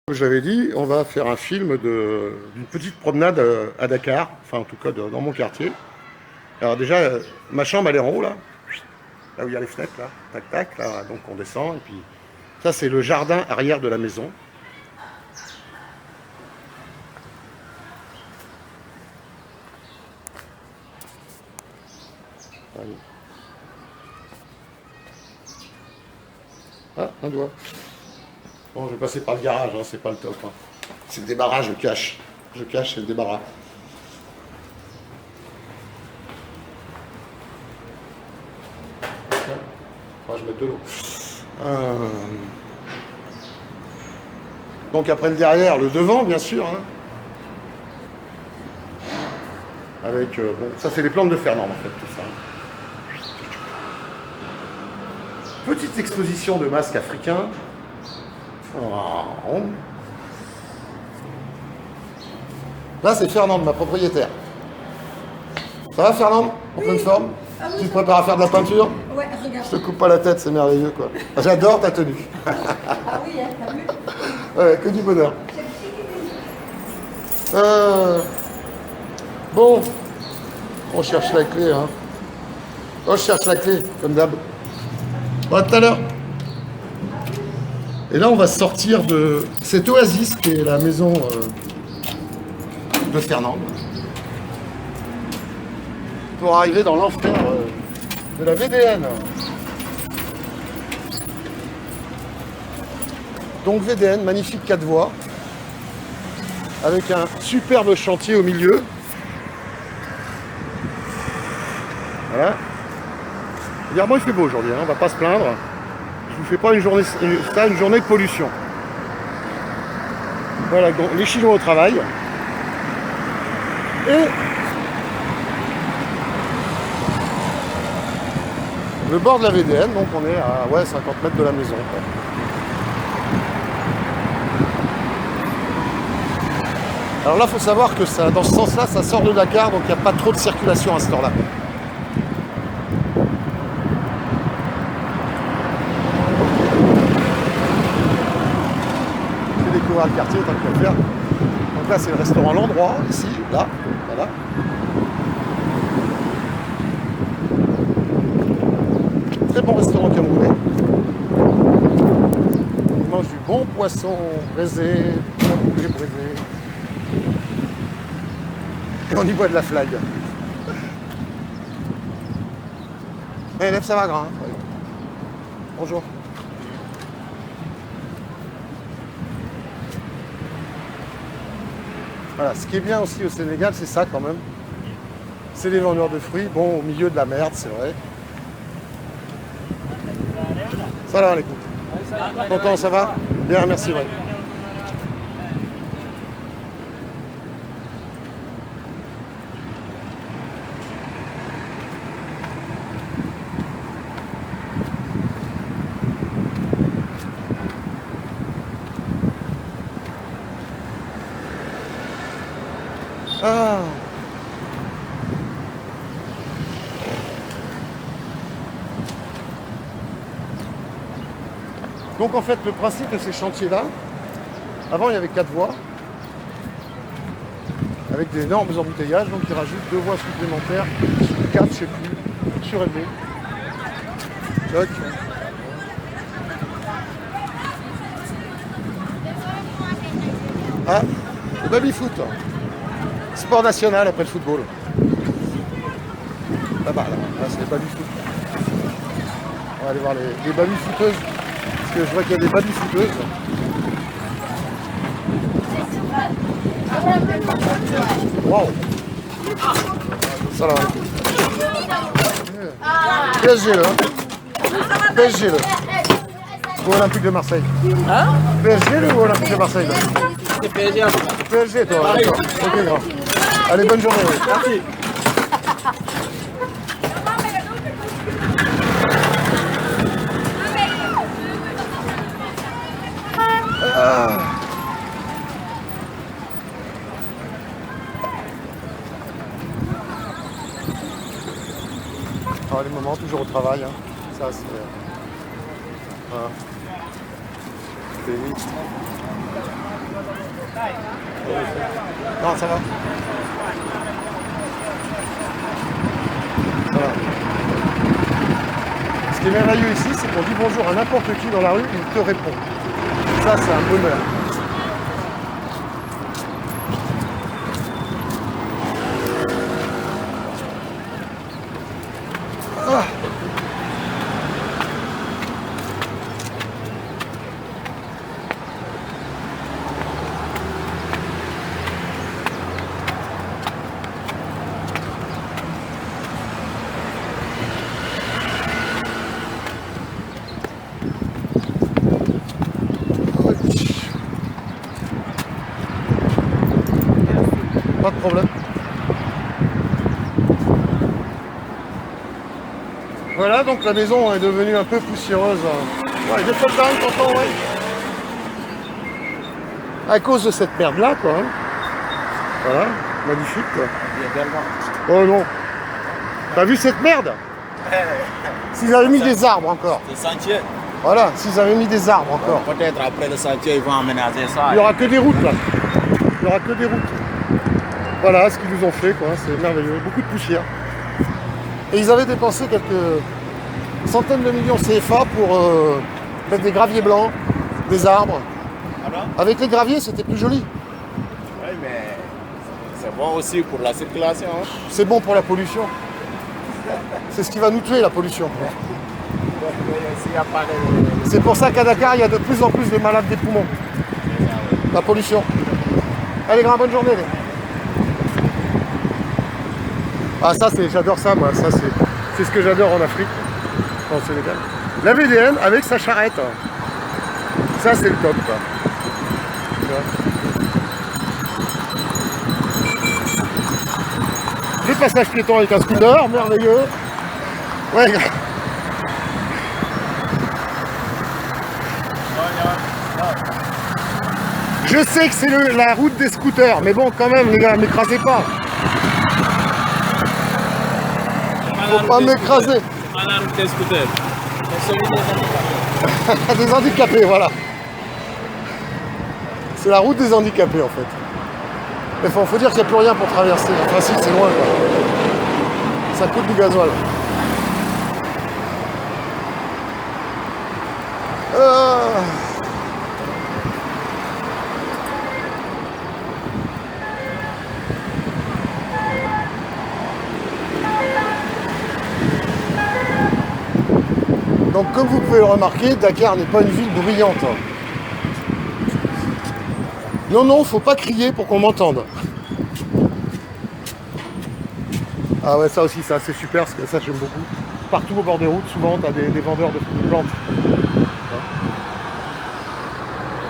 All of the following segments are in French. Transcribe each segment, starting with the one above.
Comme je l'avais dit, on va faire un film d'une petite promenade à Dakar, enfin en tout cas dans mon quartier. Alors déjà, ma chambre elle est en haut là où il y a les fenêtres là, tac tac, là, donc on descend et puis ça c'est le jardin arrière de la maison. Allez. Ah, un doigt. Bon, je vais passer par le garage, hein, c'est pas le top. Hein. C'est le débarras, je cache. Je cache, c'est le débarras. Enfin, je vais mettre de l'eau. Donc après le derrière, le devant, bien sûr. Hein. Avec, bon, ça c'est les plantes de Fernand en fait, tout ça. Petite exposition de masques africains. Oh. Là c'est Fernand, ma propriétaire. Ça va Fernand? En pleine forme? Tu te prépares à faire de la peinture? Ouais, regarde. Je te coupe pas la tête, c'est merveilleux quoi. J'adore ta tenue. Ah oui, hein, t'as vu? Ouais, que du bonheur. Bon, on cherche la clé, hein. On cherche la clé, comme d'hab. Bon, à tout à l'heure. Et là, on va sortir de cette oasis qui est la maison de Fernand. Pour arriver dans l'enfer de la VDN. Donc VDN, magnifique 4 voies, avec un superbe chantier au milieu. Voilà. Moi il fait beau aujourd'hui, hein, on va pas se plaindre. Je vous fais pas une journée de pollution. Voilà, donc, les Chinois au travail. Et le bord de la VDN, donc on est à 50 mètres de la maison. Quoi. Alors là, il faut savoir que ça, dans ce sens-là, ça sort de Dakar, donc il n'y a pas trop de circulation à cette heure-là. Je vais découvrir le quartier, tant qu'à faire. Donc là, c'est le restaurant L'Endroit, ici, là, voilà. Très bon restaurant camerounais. On mange du bon poisson braisé, bon poulet braisé. Et on y boit de la flag. Eh, lève, ça va, grand. Hein. Bonjour. Voilà, ce qui est bien aussi au Sénégal, c'est ça quand même. C'est les vendeurs de fruits, bon, au milieu de la merde, c'est vrai. Salam alaikum. Content, ça va? Bien, merci, ouais. Ah. Donc en fait, le principe de ces chantiers-là, avant il y avait 4 voies, avec d'énormes embouteillages, donc ils rajoutent 2 voies supplémentaires, 4 je sais plus, surélevé. Toc. Ah, le baby-foot. Sport national après le football. Là-bas, là c'est les baby-foot. On va aller voir les baby-footeuses. Parce que je vois qu'il y a des baby-footeuses. Waouh. Salam alaikum. PSG là. PSG là. Ou Olympique de Marseille. Hein? PSG là ou Olympique de Marseille là? C'est PSG. PSG toi, d'accord. Ok grand. Allez, bonne journée. Oui. Merci. Alors, les moments, toujours au travail. Hein. Ça, c'est. Voilà. Non, ça va. Voilà. Ce qui est merveilleux ici, c'est qu'on dit bonjour à n'importe qui dans la rue, il te répond. Ça, c'est un bonheur. Ah. Pas de problème. Voilà, donc la maison est devenue un peu poussiéreuse. Ouais, j'ai fait le temps, tonton, ouais. À cause de cette merde-là, quoi. Hein. Voilà, magnifique, quoi. Oh non. T'as vu cette merde? S'ils avaient mis des arbres encore. Le sentier. Voilà, s'ils avaient mis des arbres encore. Peut-être après le sentier, ils vont aménager ça. Il n'y aura que des routes, là. Il n'y aura que des routes. Voilà ce qu'ils nous ont fait, quoi. C'est merveilleux. Beaucoup de poussière. Et ils avaient dépensé quelques centaines de millions CFA pour mettre des graviers blancs, des arbres. Alors? Avec les graviers, c'était plus joli. Oui, mais c'est bon aussi pour la circulation. Hein? C'est bon pour la pollution. C'est ce qui va nous tuer, la pollution. S'il y a pas de... C'est pour ça qu'à Dakar, il y a de plus en plus de malades des poumons. La pollution. Allez, grand, bonne journée. Ah, ça, j'adore ça, moi. Ça, c'est ce que j'adore en Afrique, en Sénégal. La VDN avec sa charrette. Ça, c'est le top, quoi. Tu vois. Le passage piéton avec un scooter, merveilleux. Ouais. Je sais que c'est la route des scooters, mais bon, quand même, les gars, m'écrasez pas. Faut pas m'écraser. Pas la route des scooters. C'est celui des handicapés. Des handicapés, voilà. C'est la route des handicapés, en fait. Mais faut dire qu'il n'y a plus rien pour traverser. Enfin, si, c'est loin, quoi. Ça coûte du gasoil. Donc, comme vous pouvez le remarquer, Dakar n'est pas une ville bruyante. Non, non, faut pas crier pour qu'on m'entende. Ah ouais, ça aussi, ça c'est super, parce que ça j'aime beaucoup. Partout au bord des routes, souvent, tu as des vendeurs de plantes.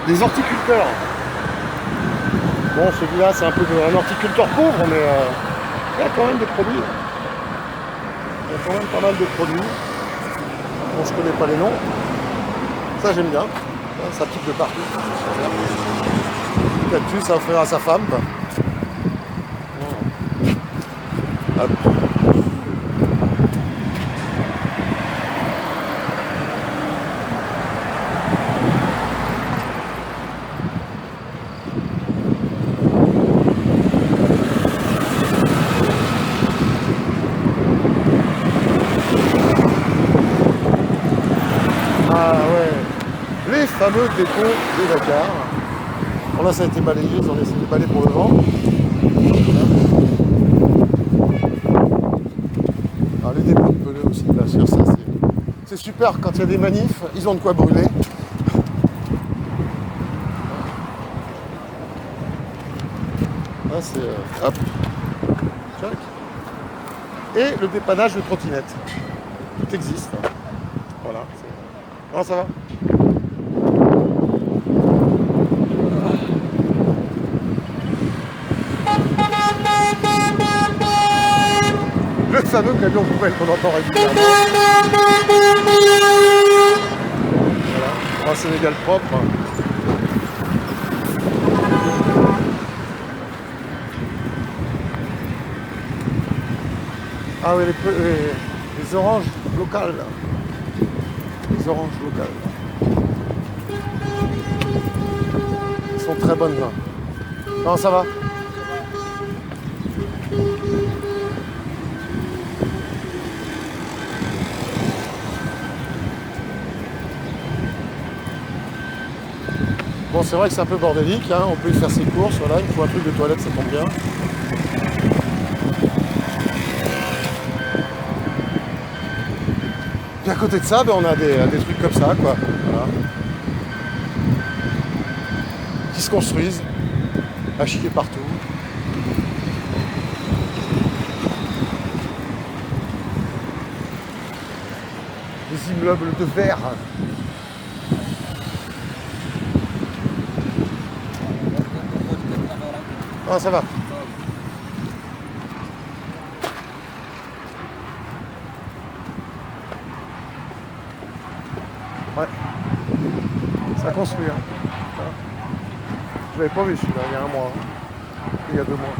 Des horticulteurs. Bon, celui-là, c'est un peu un horticulteur pauvre, mais il y a quand même des produits. Il y a quand même pas mal de produits. Bon, je connais pas les noms. Ça, j'aime bien. Ça pique de partout. Cactus, ça offrir à sa femme. Hop. Ah ouais, les fameux dépôts de Dakar. Bon là ça a été balayé, ils ont laissé les balais pour le vent. Alors les dépôts de pneus aussi, bien sûr, ça c'est super quand il y a des manifs, ils ont de quoi brûler. Là c'est hop. Tchac. Et le dépannage de trottinettes. Tout existe. Voilà. Non, ça va. Le fameux camion poubelle qu'on entend régulièrement. Voilà. Un Sénégal propre. Ah oui, les oranges locales. Là. Les oranges locales. Elles sont très bonnes là. Comment ça va? Bon, c'est vrai que c'est un peu bordélique, hein. On peut y faire ses courses, voilà, il faut un truc de toilette, ça tombe bien. Et à côté de ça, ben, on a des trucs comme ça, quoi. Voilà. Qui se construisent, à chier partout. Des immeubles de verre. Ah, ça va. Ouais. Ça construit. Hein. Je l'avais pas vu celui-là, il y a un mois. Il y a 2 mois.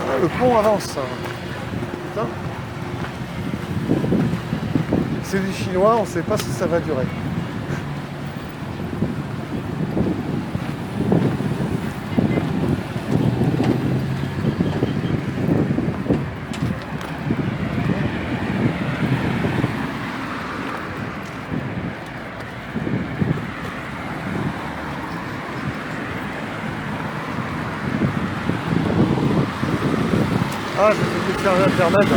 Ah, le pont avance. Putain. C'est du chinois, on ne sait pas si ça va durer. Ah, je vais peut-être faire un internet.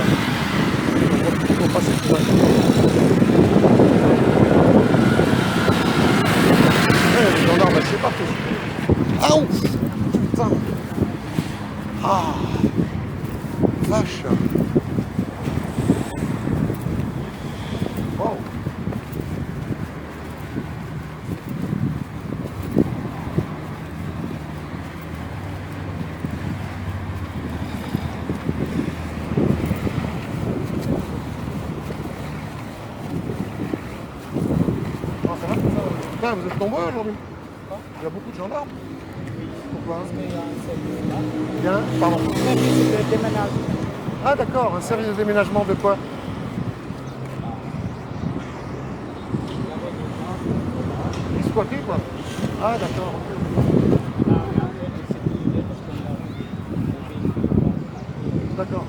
Il faut passer plus loin. Ouais, les gendarmes, je sais pas tout. Ah ouf! Putain! Ah! Vache! Wow! Ah, vous êtes nombreux aujourd'hui? Il y a beaucoup de gendarmes? Pourquoi? Il y a un, pardon. Ah d'accord, un service de déménagement de quoi? Exploité quoi? Ah d'accord. D'accord.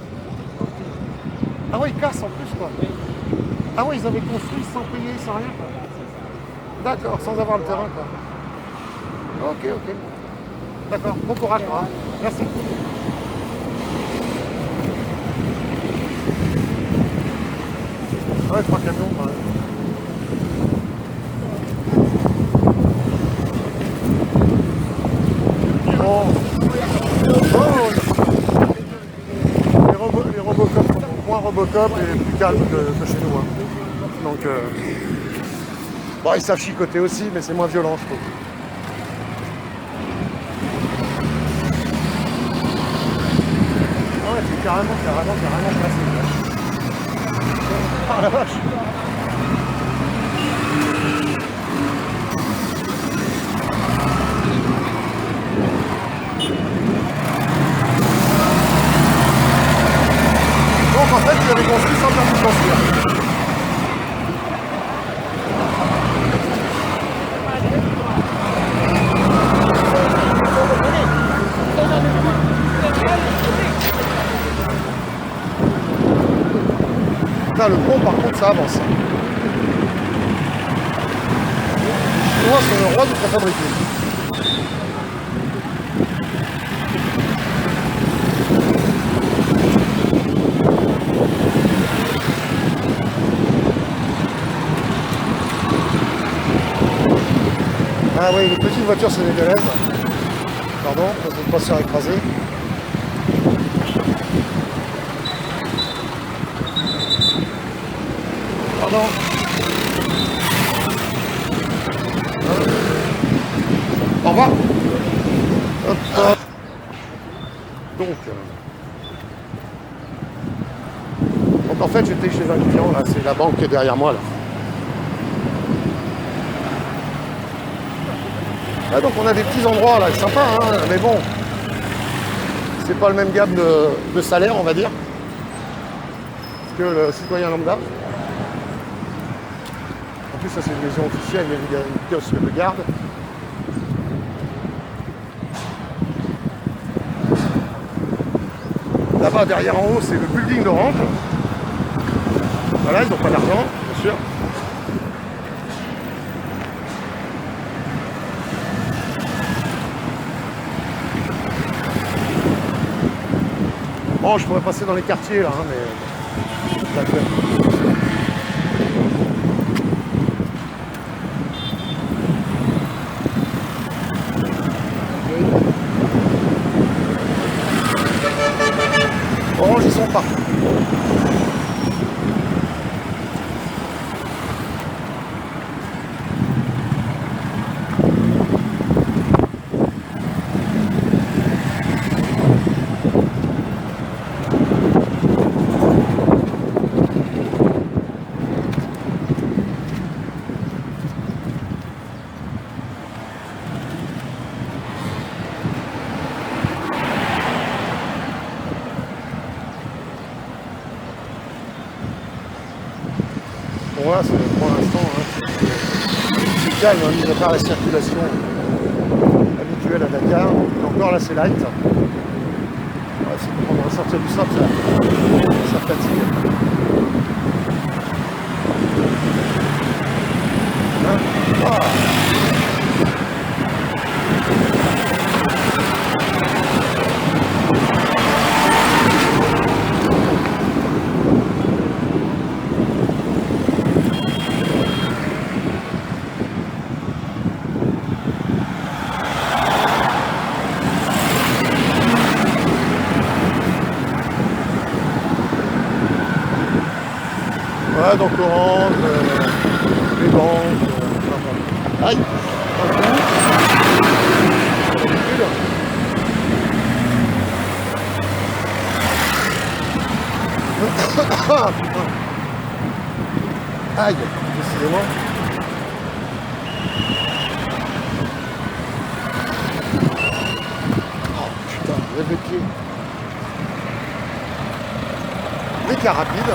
Ah ouais, ils cassent en plus quoi. Ah ouais, ils avaient construit sans payer, sans rien quoi. D'accord, sans avoir le terrain quoi. Ok, ok. D'accord, bon courage quoi. Merci. Ouais, 3 camions quand même. Bon. Les Robocop sont moins Robocop et plus calmes que chez nous. Hein. Donc, bon, ils savent chicoter aussi, mais c'est moins violent, je trouve. Ah ouais, c'est carrément passé. Ah la vache. Donc en fait, tu avais construit sans permis de construire. Putain, le pont par contre ça avance. Les Chinois sont le roi du préfabriqué. Ah oui, les petites voitures sénégalaises. Pardon, je ne vais pas se faire écraser. Pardon. Au revoir. Hop, hop. Donc en fait j'étais chez un client, là, c'est la banque qui est derrière moi là. Ah, donc on a des petits endroits là, sympa, hein, mais bon, c'est pas le même gamme de salaire on va dire que le citoyen lambda. plus, ça c'est une maison officielle, il y a une kiosque de garde. Là-bas, derrière en haut, c'est le building d'Orange. Voilà, ils n'ont pas d'argent, bien sûr. Bon, je pourrais passer dans les quartiers là, hein, mais... Orange, ils sont partout. Bon, là, pour l'instant, hein, c'est calme, hein, mis à part la circulation habituelle à Dakar. Et encore là, c'est light. Ouais, c'est quand on va sortir du sable, ça fatigue. Hein, ah. Ouais, donc Orange, les banques, aïe, aïe, décidément. Oh putain, lève les pieds. Les cars rapides.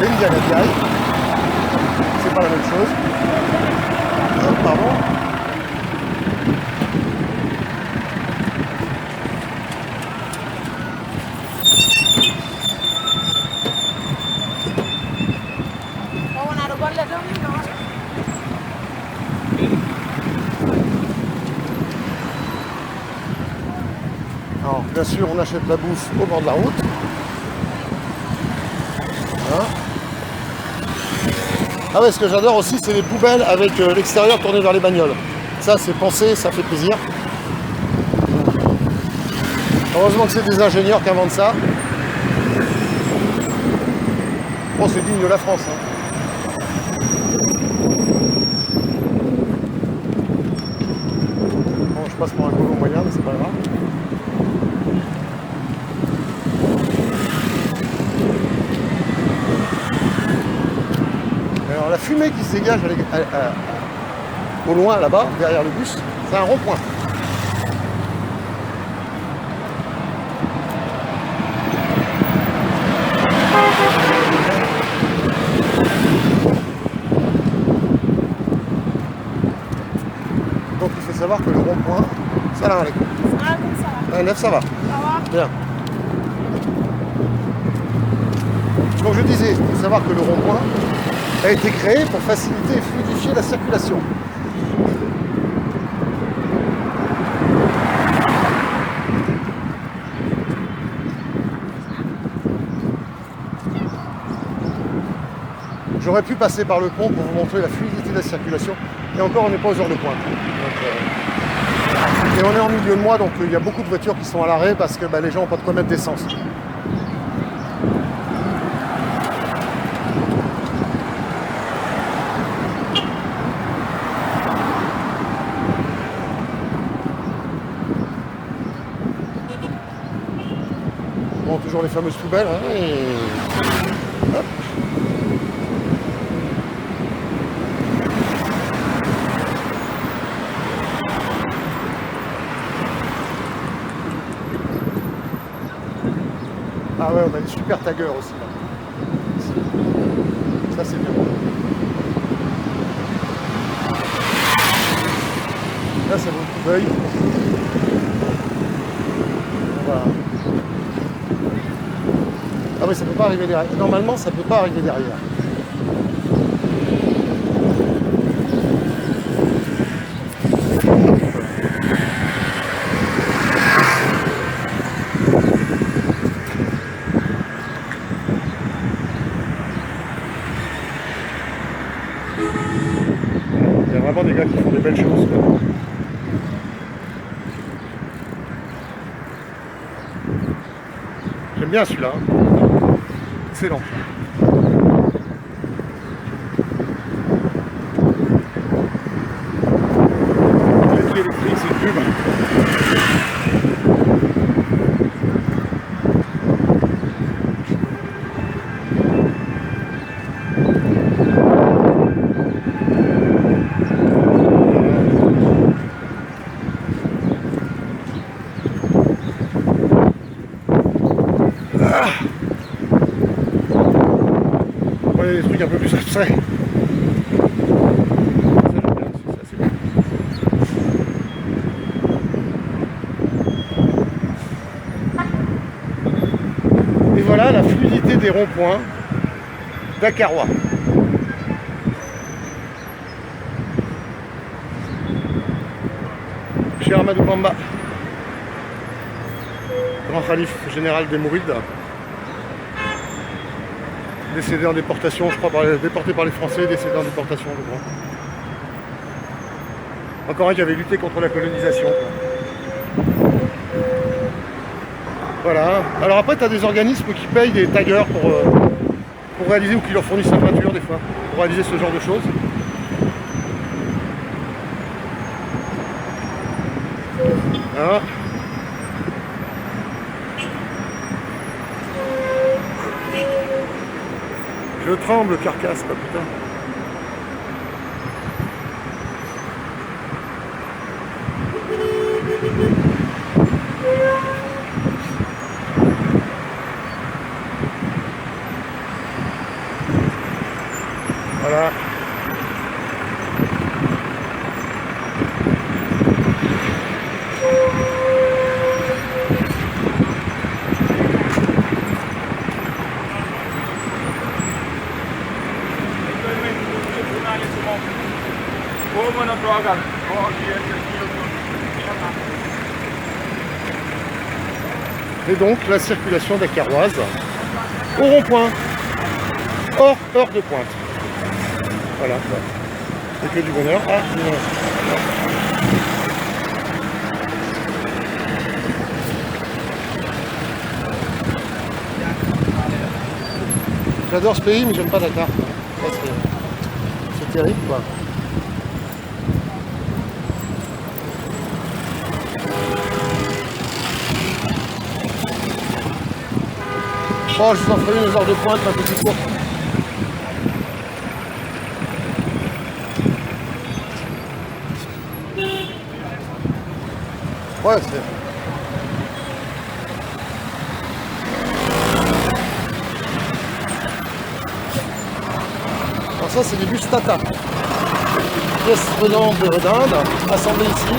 L'Indiana Guy, c'est pas la même chose. Pardon. Alors, bien sûr, on achète la bouffe au bord de la route. Hein? Ah ouais, ce que j'adore aussi, c'est les poubelles avec l'extérieur tourné vers les bagnoles. Ça, c'est pensé, ça fait plaisir. Heureusement que c'est des ingénieurs qui inventent ça. Bon, c'est digne de la France. Hein. Bon, je passe pour un colo moyen, mais c'est pas grave. Alors la fumée qui se dégage au loin là-bas, derrière le bus, c'est un rond-point. Donc il faut savoir que le rond-point, salam alaikum. Nef, ça va. Bien. Donc je disais, il faut savoir que le rond-point a été créé pour faciliter et fluidifier la circulation. J'aurais pu passer par le pont pour vous montrer la fluidité de la circulation. Et encore, on n'est pas aux heures de pointe. Et on est en milieu de mois, donc il y a beaucoup de voitures qui sont à l'arrêt parce que les gens n'ont pas de quoi mettre d'essence. Bon, toujours les fameuses poubelles. Hein, et... Hop. Ah ouais, on a des super taggers aussi là. Ça c'est bien. feuilles. Voilà. Ah oui, ça peut pas arriver derrière. Normalement, ça peut pas arriver derrière. Il y a vraiment des gars qui font des belles choses, quoi. J'aime bien celui-là. Excellent. Les électriques, c'est une pub. Ouais, des trucs un peu plus abstraits. Ça, j'aime bien aussi, ça, c'est bien. Et voilà la fluidité des ronds-points dakarois. Cheikh Ahmadou Bamba, grand calife général des Mourides, décédé en déportation, je crois, déporté par les Français, décédé en déportation, je crois. Encore un qui avait lutté contre la colonisation, quoi. Voilà. Alors après, tu as des organismes qui payent des taggers pour réaliser, ou qui leur fournissent la peinture des fois, pour réaliser ce genre de choses. Hein. Je tremble, carcasse, quoi, putain. Voilà. Et donc la circulation dakaroise au rond-point, hors heure de pointe. Voilà, c'est que du bonheur. Ah, j'adore ce pays, mais j'aime pas Dakar. Ça, c'est terrible, quoi. Oh, je vous en ferai une heure de pointe, un peu plus court. Ouais, c'est... Alors ça, c'est des bus Tata. Pièces venant d'Inde, assemblées ici.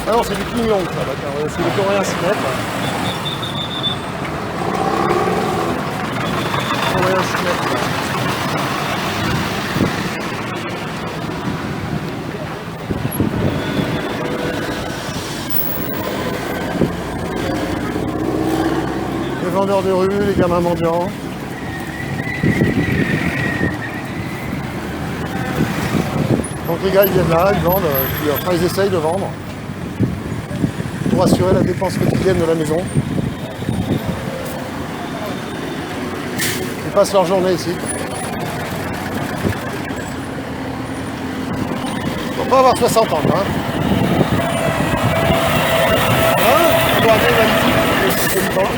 Ah non, c'est du King Long, ça, d'accord. C'est le coréen Cinet. Coréen Cinet. Les vendeurs de rue, les gamins mendiants. Donc les gars ils viennent là, ils vendent, enfin ils essayent de vendre pour assurer la dépense quotidienne de la maison. Ils passent leur journée ici. Faut pas avoir 60 ans, hein. On doit aller magnifique, c'est le temps.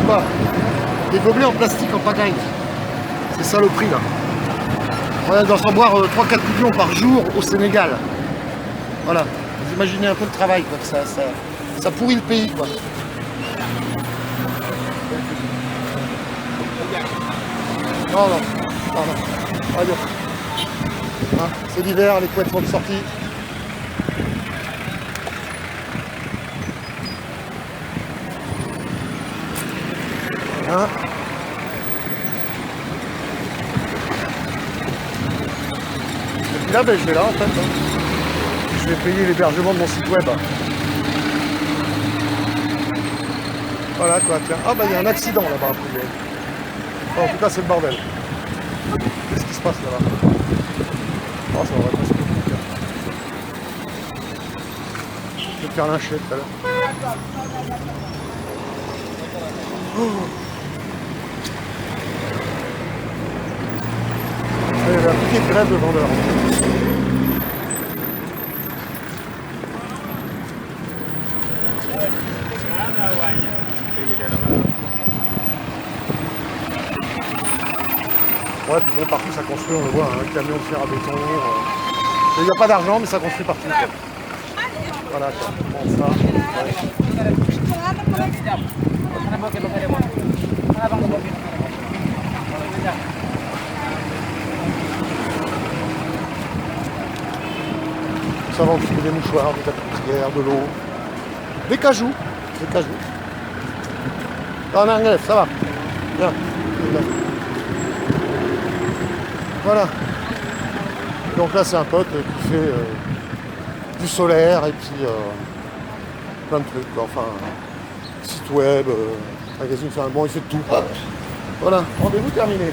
pas. Des gobelets en plastique en pagaille. C'est ça le prix là. On doit s'en boire 3-4 millions par jour au Sénégal. Voilà. Vous imaginez un peu le travail, quoi, que ça pourrit le pays, quoi. Non, non, non, non. Allez. Hein, c'est l'hiver, les couettes sont sorties. Hein. Et puis là, ben, je vais là en fait. Hein. Je vais payer l'hébergement de mon site web. Voilà quoi, tiens. Ah bah il y a un accident là-bas. En tout cas c'est le bordel. Qu'est-ce qui se passe là-bas? Oh ça va pas se compliquer. Je vais me faire lyncher tout à l'heure. Oh. Il y avait une petite grève de vendeurs. Ouais, puis bon, partout ça construit, on le voit, un camion de fer à béton. Il n'y a pas d'argent, mais ça construit partout. Quoi. Voilà, quoi. Bon, ça. Ouais. Ça va enfiler des mouchoirs, des tapis de l'eau, des cajous. Des cajous. En anglais, ça va. Bien. Voilà. Et donc là, c'est un pote qui fait du solaire et puis plein de trucs. Quoi. Enfin, site web, magazine, enfin bon, il fait de tout. Quoi. Voilà, rendez-vous terminé.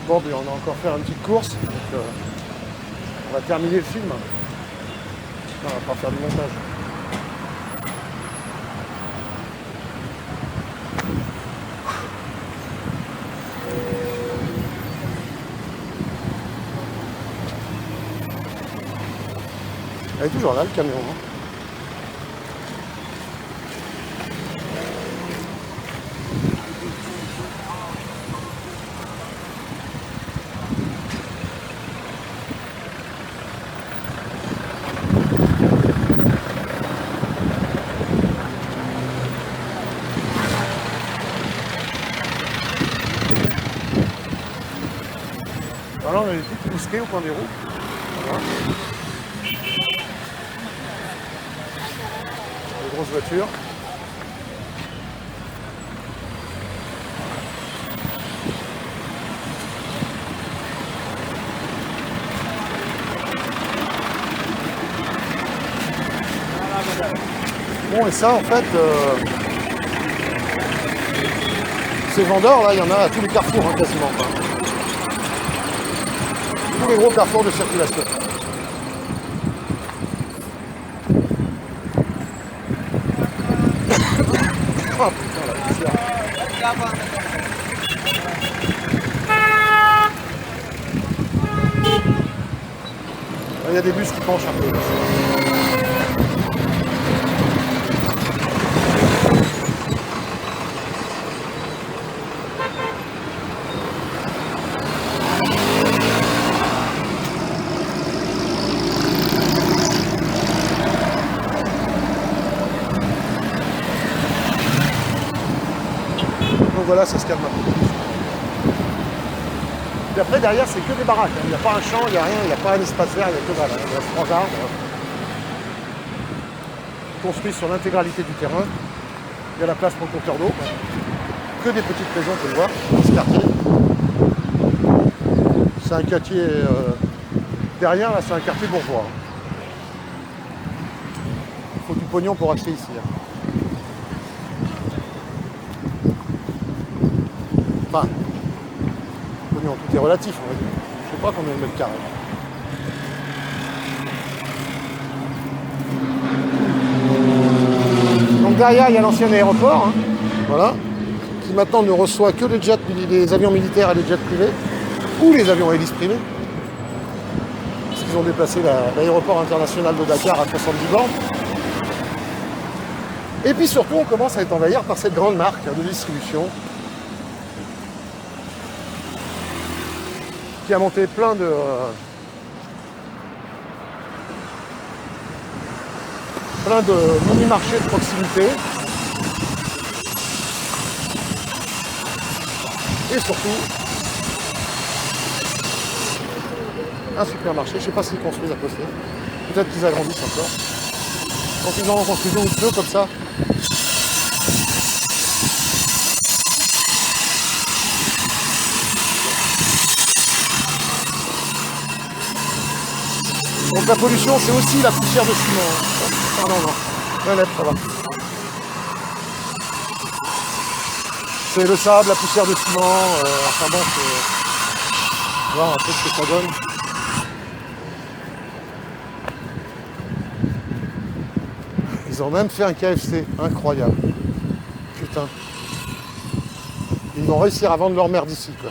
Bon, ben, on a encore fait une petite course. Donc, on va terminer le film. Non, on va pas faire du montage. Elle est toujours là, le camion. Hein. Alors, on a des petites mousquées au coin des roues. Voilà. Grosse voiture. Bon et ça en fait ces vendeurs là il y en a à tous les carrefours hein, quasiment quoi. Tous les gros carrefours de circulation. Oh putain la poussière. Il y a des bus qui penchent un peu. Donc voilà, ça se calme un peu. Et après, derrière, c'est que des baraques. Hein. Il n'y a pas un champ, il n'y a rien, il n'y a pas un espace vert, il n'y a que dalle. Il y a 3 arbres. Construits sur l'intégralité du terrain. Il y a la place pour le compteur d'eau. Que des petites maisons, on peut le voir, dans ce quartier. C'est un quartier... derrière, là, c'est un quartier bourgeois. Il faut du pognon pour acheter ici. Hein. Enfin, pognon, tout est relatif, on va dire. Je sais pas combien de mètres carrés. Donc derrière, il y a l'ancien aéroport, hein, voilà, qui maintenant ne reçoit que les jets, les avions militaires et les jets privés, ou les avions hélices privés. Parce qu'ils ont déplacé l'aéroport international de Dakar à 70 bornes. Et puis surtout, on commence à être envahi par cette grande marque de distribution qui a monté plein de mini-marchés de proximité. Et surtout, un supermarché. Je ne sais pas s'ils construisent à côté. Peut-être qu'ils agrandissent encore. Donc ils en ont construit deux ou deux comme ça. Donc la pollution, c'est aussi la poussière de ciment. Pardon, non. Net, ça va. C'est le sable, la poussière de ciment. Enfin bon, c'est... voir un peu ce que ça donne. Ils ont même fait un KFC. Incroyable. Putain. Ils vont réussir à vendre leur merde ici, quoi.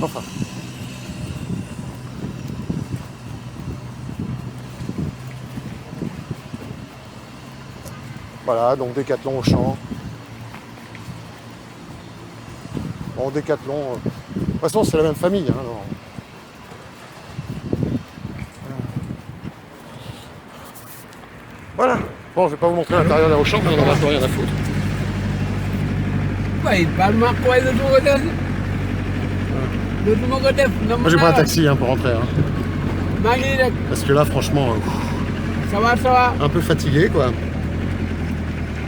Enfin. Voilà, donc Décathlon au champ. Bon, Décathlon, de toute façon, c'est la même famille. Hein, alors. Voilà. Bon, je vais pas vous montrer l'intérieur des Auchan, mais on en a plus rien à foutre. Moi, j'ai pris un taxi hein, pour rentrer. Hein. Parce que là, franchement, ça va. un peu fatigué, quoi.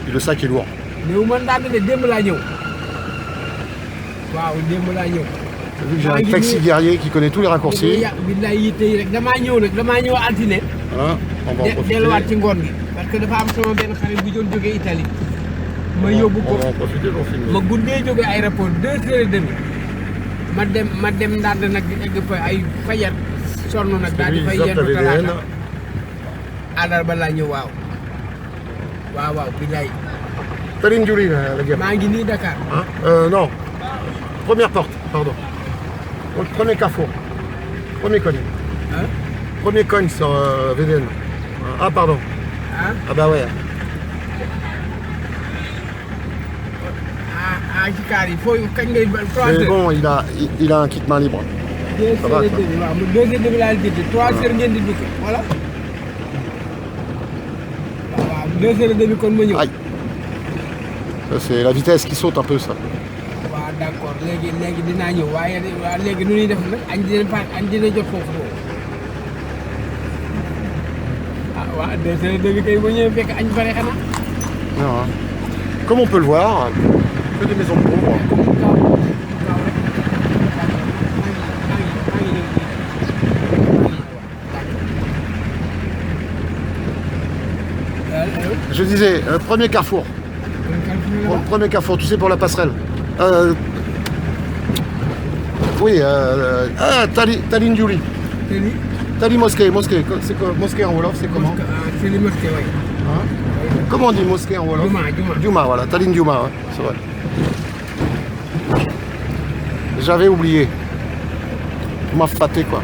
Et le sac est lourd. T'as vu que j'ai un taxi guerrier qui connaît tous les raccourcis. Voilà, on va en profiter. parce que dafa am sama benn xarit bu doon jógee Italie ma On yóbbu ko va en profiter pour filmer. ma guddee jógee aéroport 2h30 ma dem Ndande nag di egg fa ay fajar sonn nag daal di fay yendu talaata àllarba laa ñëw waaw bilaay Taline Diouli, la guerre. maa ngi nii Dakar Hein non. Première porte, pardon. Donc, premier carrefour. Premier cogne. Hein? Premier cogne sur VDN. Ah, pardon. ah Ah, bah ouais. ci kaar yi fooy kañ ngay Mais bon, il a un kit main libre. 2h30 ça va, quoi. waaw 2h30 laa jënd 3h ngeen di dugg voilà waaw 2h30 kon ma ñëw Aïe. Ça, c'est la vitesse qui saute un peu, ça. waaw d'accord léegi dinaa ñëw waaye léegi nu ñuy def nag añ dina jot foofu moom waaw 2h30 kay bu ñëwee fekk añ pare xanaa Non, hein. Comme on peut le voir, que des maisons de pauvres. Je disais, premier carrefour. Premier carrefour, tu sais, pour la passerelle. Oui, Taline Diouli. Tali mosquée. C'est quoi mosquée en Wolof, c'est comment C'est les mosquées, oui. Hein Comment on dit mosquée en Wolof Diouma, voilà. Taline Diouma, ouais, c'est vrai. J'avais oublié. Tu m'as fâté, quoi.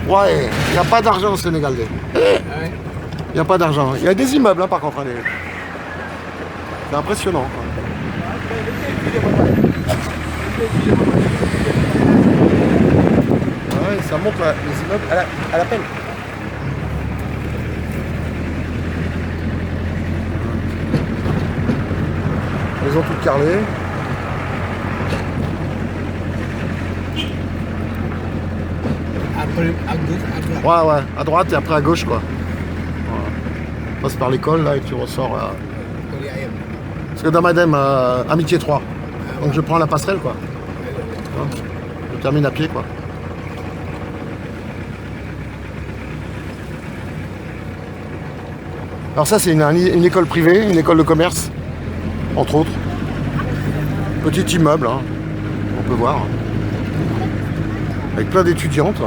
Ouais, il n'y a pas d'argent au Sénégal. Il n'y a pas d'argent. Il y a des immeubles, hein, par contre. C'est impressionnant, quoi. Ouais, ça montre les immeubles à la peine. Ils ont tout carrelé. Après, à gauche, Ouais, à droite et après à gauche, quoi. Voilà. On passe par l'école, là, et tu ressors. Parce que dans Madame, Amitié 3. Donc je prends la passerelle, quoi. Hein, je termine à pied, quoi. Alors ça, c'est une école privée, une école de commerce, entre autres. Petit immeuble, hein, on peut voir. Avec plein d'étudiantes.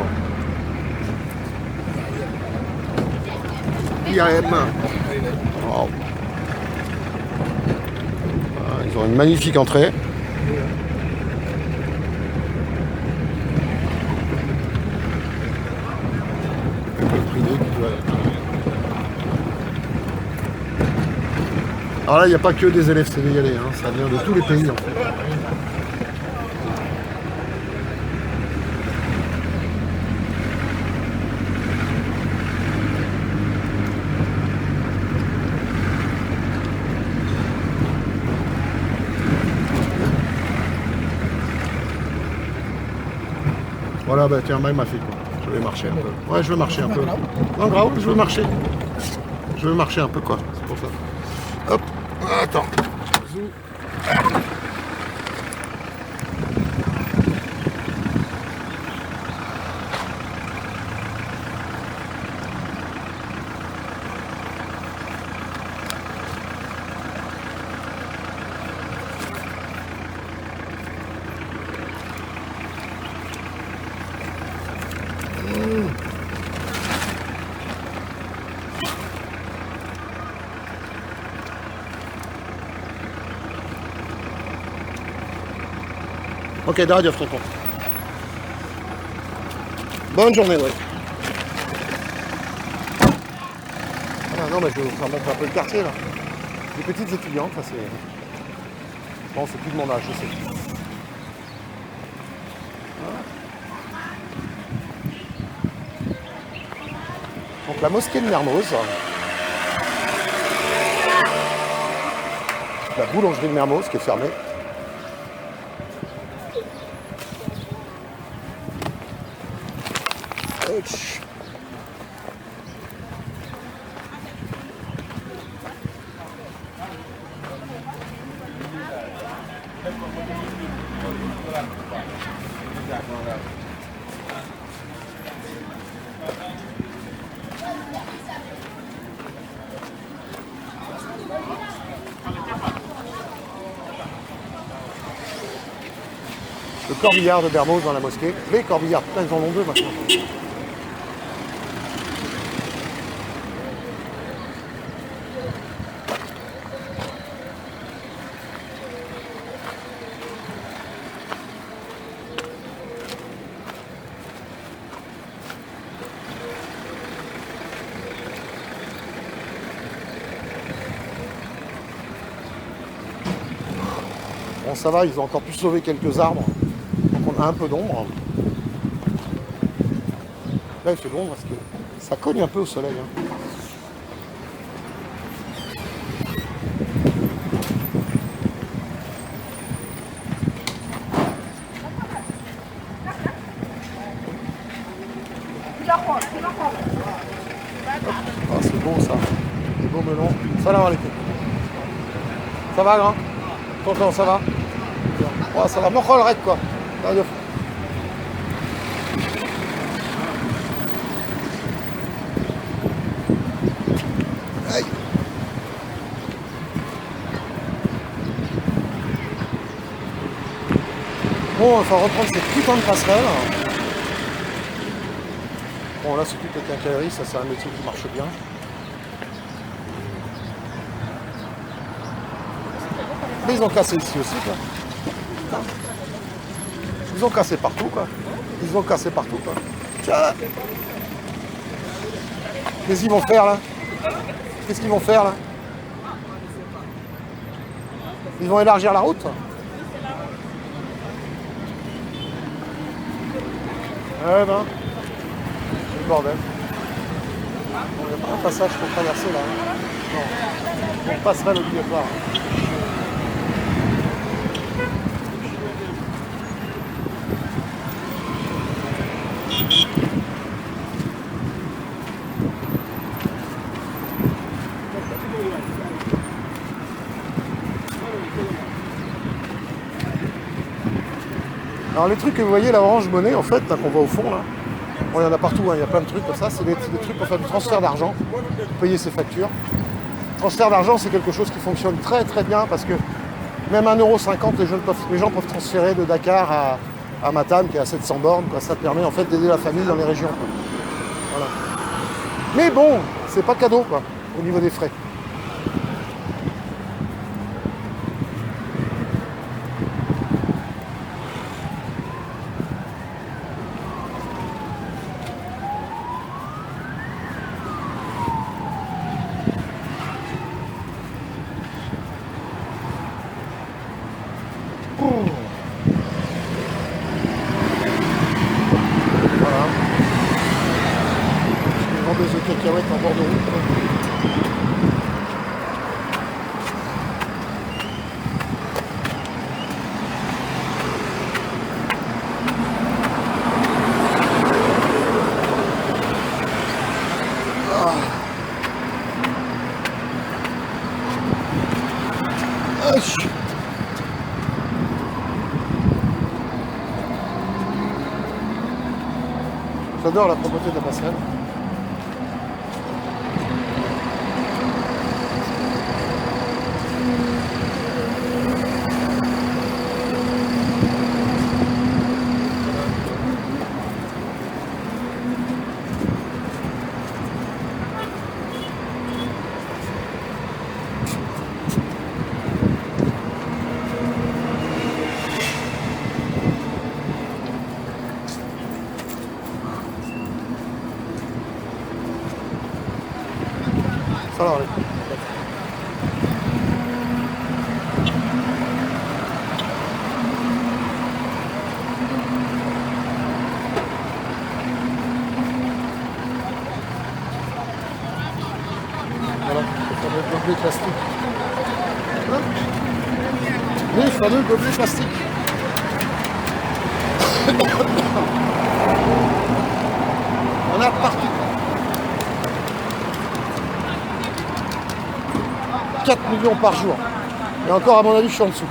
IAM. Wow. Ils ont une magnifique entrée. École privée qui doit être Alors là, il n'y a pas que des élèves sénégalais, hein, ça vient de tous les pays en fait. Voilà, bah tiens, ma fille, quoi. Je vais marcher un peu. Ouais, je veux marcher un peu. Non, grave, je veux marcher. Je veux marcher un peu, quoi. C'est pour ça. Hop, attends. Ok, Daradiev, tonton. Bonne journée, ouais. Ah non, mais je vais vous faire montrer un peu le quartier, là. Les petites étudiantes, ça c'est... Bon, c'est plus de mon âge, je sais. Donc la mosquée de Mermoz. La boulangerie de Mermoz qui est fermée. Le corbillard de Mermoz dans la mosquée. Les corbillards, putain, ils en ont deux maintenant. Bon, ça va, ils ont encore pu sauver quelques arbres. Donc on a un peu d'ombre. Là, il fait bon parce que ça cogne un peu au soleil. Hein. Ah, c'est beau ça. Des beaux melons. Salam alaikum. Ça va, grand? Tonton, ça va? Ouais, ça va. Mokhol rek quoi. Adieu. Aïe. Bon, il faut reprendre cette putain de passerelle. Bon, là, c'est toute la quincaillerie, ça, c'est un métier qui marche bien. Mais ils ont cassé ici aussi, quoi. Ils ont cassé partout, quoi. Ils ont cassé partout, quoi. Tiens. Qu'est-ce qu'ils vont faire, là? Qu'est-ce qu'ils vont faire, là? Ils vont élargir la route? Ouais, ben. C'est le bordel. Bon, il n'y a pas un passage pour traverser, là. Non. On passerait l'obligatoire. Alors les trucs que vous voyez, la Orange Monnaie, en fait, là qu'on voit au fond, là, bon, il y en a partout, hein, il y a plein de trucs comme ça, c'est des trucs pour faire du transfert d'argent, pour payer ses factures. Transfert d'argent, c'est quelque chose qui fonctionne très très bien parce que même 1,50 €, les gens peuvent transférer de Dakar à Matam, qui est à 700 bornes, quoi. Ça permet en fait d'aider la famille dans les régions, quoi. Voilà. Mais bon, c'est pas cadeau, quoi, au niveau des frais. J'adore la propreté de la passerelle. Salam alaikum. Voilà, le fameux gobelet plastique. Hein? Oui, le fameux gobelet plastique. On a partout. 4 millions par jour. Et encore, à mon avis, je suis en dessous.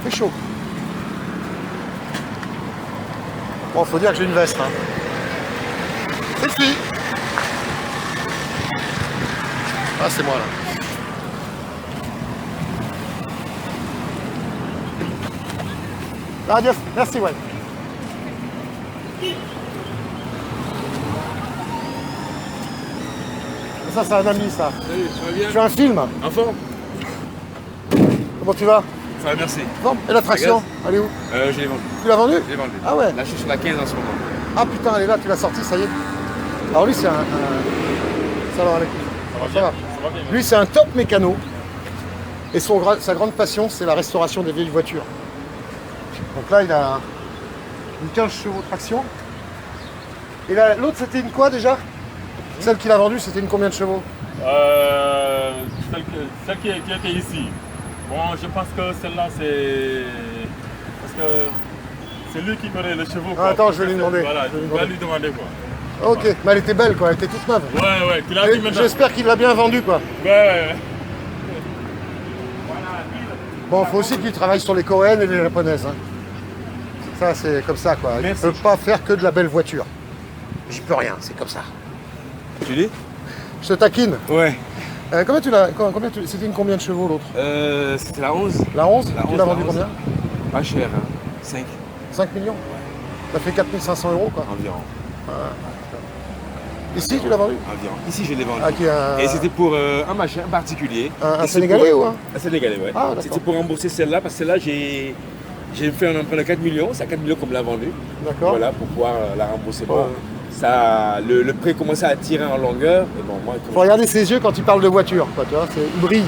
C'est chaud. Bon, faut dire que j'ai une veste. Hein. C'est fini. Ah, c'est moi là. Adios, merci, ouais. Ça, c'est un ami, ça. Salut, ça va bien? Je fais un film. En forme? Comment tu vas? Ça va, merci. Bon, et l'attraction? Elle est où? Je l'ai vendu. Tu l'as vendue? Je l'ai vendu. Ah ouais? Là, je suis sur la 15 en ce moment. Ah putain, elle est là, tu l'as sortie, ça y est. Alors lui, c'est un... Salam alaikum. Ça va. Lui, c'est un top mécano. Et sa grande passion, c'est la restauration des vieilles voitures. Donc là, il a une 15 chevaux de traction. Et là, l'autre, c'était une quoi déjà? Celle qu'il a vendue, c'était une combien de chevaux? Celle qui était ici. Bon, je pense que celle-là, c'est... Parce que c'est lui qui connaît les chevaux. Ah, attends, je vais lui demander. Voilà, Je vais lui je vais demander. lui demander quoi. Ok, mais elle était belle quoi, elle était toute neuve. Ouais, tu l'as dit maintenant. J'espère qu'il l'a bien vendue quoi. Ouais. Bon, faut aussi qu'il travaille sur les coréennes et les japonaises. Hein. Ça, c'est comme ça quoi. Il ne peut pas faire que de la belle voiture. J'y peux rien, c'est comme ça. Tu dis? Je te taquine. Ouais. C'était une combien de chevaux l'autre? C'était la 11. La 11? La Tu 11, l'as la vendue 11. combien? Pas cher, hein. 5 5 millions? Ça fait 4500 € quoi. environ. Ici, tu l'as vendu? Environ. Ici, je l'ai vendu. Ah, qui est un- Et c'était pour un machin particulier. Un Et c'est Sénégalais pour- ou un? Un Sénégalais, ouais. Ah, d'accord. C'était pour rembourser celle-là, parce que celle-là, j'ai fait un emprunt de 4 millions. C'est à 4 millions qu'on me l'a vendu. D'accord. Voilà, pour pouvoir la rembourser. Ouais. Bon, ça, le prix commençait à tirer en longueur. Et bon, moi, Faut regarder ses yeux quand il parle de voiture, quoi, tu vois, il brille.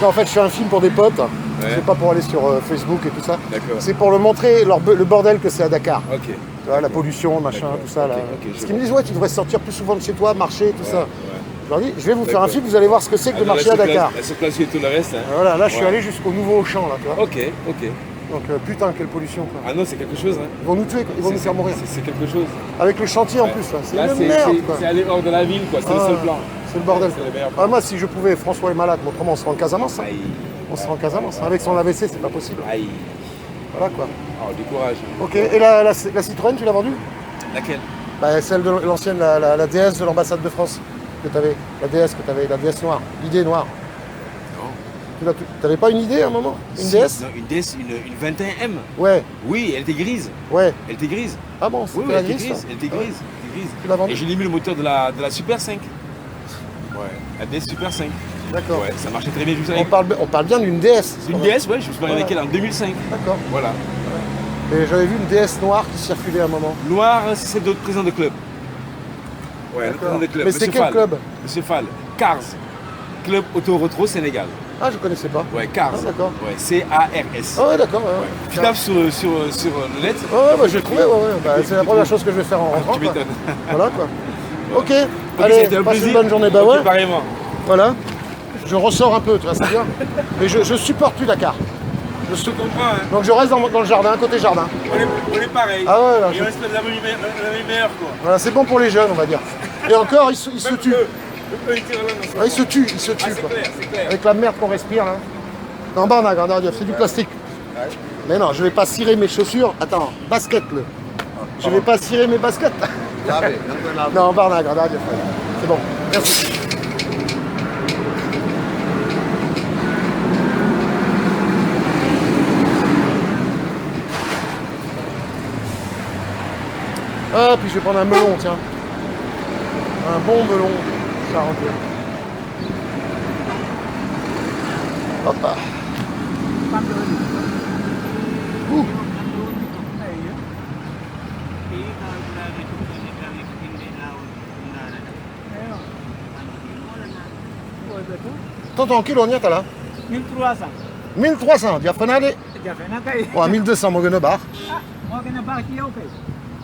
Là, en fait, je fais un film pour des potes, c'est pas pour aller sur Facebook et tout ça. D'accord. C'est pour leur montrer le bordel que c'est à Dakar. Ok. Tu vois, la pollution, machin, D'accord. tout ça. Là. Ok, ok, Parce je qu'ils me disent, ouais, tu devrais sortir plus souvent de chez toi, marcher, tout ça. Ouais. Je leur dis, je vais vous faire un D'accord. film, vous allez voir ce que c'est que de marcher à Dakar. La circulation et tout le reste. Hein. Voilà, là, je suis Ouais. allé jusqu'au nouveau Auchan, là, tu vois. Ok. Donc, putain, quelle pollution, quoi. Ah non, c'est quelque chose. Hein. Ils vont nous tuer, quoi. Ils vont nous faire mourir. C'est quelque chose. Avec le chantier en Ouais. plus, là. C'est Là, une merde, quoi. c'est aller hors de la ville, quoi. C'est le Ah, seul plan. C'est le bordel. C'est le meilleur Ah, moi, si je pouvais, François est malade, mais autrement, on se rend en Casamance. Hein. Aïe. On se rend en Casamance. Avec son AVC, c'est pas possible. Aïe. Voilà, quoi. Oh, du courage. Ok, et la Citroën, tu l'as vendue? Laquelle? Bah, celle de l'ancienne, la DS de l'ambassade de France que tu avais. La DS noire, l'idée noire. Non. Tu n'avais pas une idée à un moment? Une Si, DS? non, une DS, une 21M. Ouais, Oui, elle était grise. ouais. Elle était grise. Ah bon, Oui, c'était oui, la elle était grise, grise. ça? Elle était Ouais. grise. Elle était grise. Tu l'as vendue? Et j'ai mis le moteur de la Super 5. Ouais. La DS Super 5. D'accord. Ouais, ça marchait très bien. Je vous On parle bien d'une DS. Une DS, ouais, je me suis marié avec Voilà. elle en 2005. D'accord. Voilà. Et j'avais vu une DS noire qui circulait à un moment. Noir, c'est celle d'autres président de club. Ouais, le président de club. Mais c'est Monsieur quel Fall. club? Monsieur Fall. Cars. Club Auto Retro Sénégal. Ah, je connaissais pas. Ouais, Cars. Ah, d'accord. Ouais, C-A-R-S. Ah ouais, d'accord. Ouais, Tu tapes sur le net. Ouais, bah, j'ai trouvé, ouais. Bah, c'est la première chose que je vais faire en rentrant. Tu quoi. m'étonnes. Voilà, quoi. Ok, ça a allez, été un passe une plaisir. bonne journée. Bah Ok, ouais, pareillement. voilà. Je ressors un peu, tu vois, c'est bien. Mais je supporte plus Dakar. Je te comprends, hein. Donc je reste dans le jardin, côté jardin. On est pareil. Ah ouais, là, Et on respecte la vie meilleure, quoi. voilà, c'est bon pour les jeunes, on va dire. Et encore, ils se tuent. Eux, ils tirent là dans Ouais, ils se tuent, quoi. c'est clair. Avec la merde qu'on respire là. Non, barnac, regarde, c'est du plastique. Mais non, je vais pas cirer mes chaussures. Attends, basket le. Je vais pas cirer mes baskets. Non, barnac, regarde, c'est bon. Merci. Ah, puis je vais prendre un melon, tiens. Un bon melon. Charentien. Hop là. Ouh. Tonton, kilonya tala? 1300. 1300, dia pernah dek? Jafe na kay. Wah, 1200 mau gana bar. Mo gën a baax ci yow kay.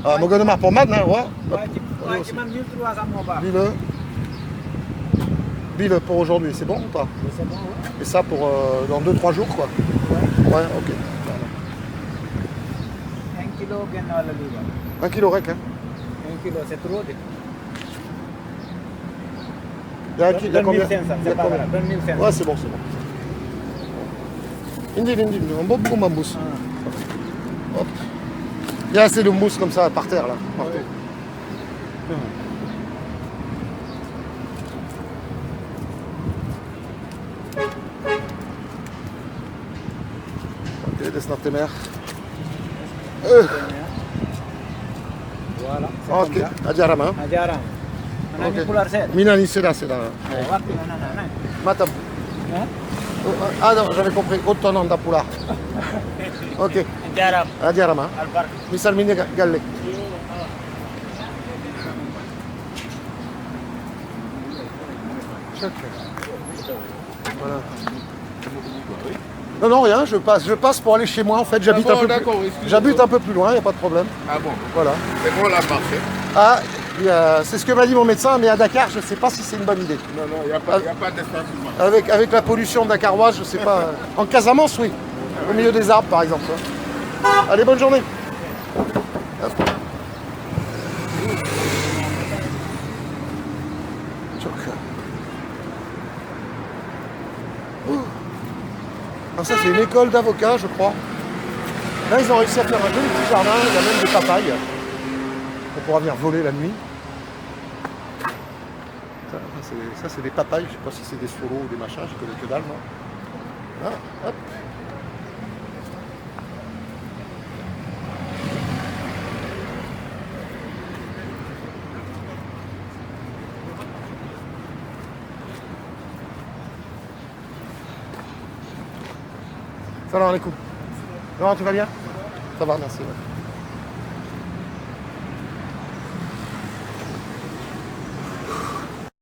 Ah, mau gana bar pomade, nah, wah. Waaye ci man 1300 moo baax. Bile. Bile pour aujourd'hui, c'est bon ou pas? C'est bon, ouais. Et ça pour dans 2-3 jours, quoi. Ouais, ok. 1 kilo genn wala liibar. 1 kilo rek, hein? 1 kilo c'est trop de. Il y a qui? Il y a combien? 2500, Il y a c'est pas combien? grave. 2500. Ouais, c'est bon, c'est bon. Indi, on boit beaucoup ma mousse. Hop. Il y a assez de mousse comme ça par terre là. Partout. Ok, des snart mer. Voilà. Ok, ajarama. Ajaran. Ana Ok. ni pular set. Minani, c'est là. Waktu na. Matam. Hein? Ah non, j'avais compris. Autonome d'Apula. Ok, Ajaran. ajarama. Albar. Misal mini galle. Voilà. Non, rien, je passe pour aller chez moi en fait, j'habite un peu plus. J'habite un peu plus loin, il n'y a pas de problème. Ah bon? Voilà. C'est bon la marché? Ah, c'est ce que m'a dit mon médecin, mais à Dakar, je ne sais pas si c'est une bonne idée. Non, il n'y a pas d'espace humain. Avec la pollution dakaroise, je ne sais pas. En Casamance, oui. Au milieu des arbres, par exemple. Allez, bonne journée. Hop. Alors ça, c'est une école d'avocats, je crois. Là, ils ont réussi à faire un joli petit jardin. Il y a même des papayes. On pourra venir voler la nuit. Ça, c'est des papayes. Je ne sais pas si c'est des solos ou des machins. Je connais que dalle, moi. Ah, hop. Salam alaikum. Non, tu vas bien? Ça va, merci. Ouais.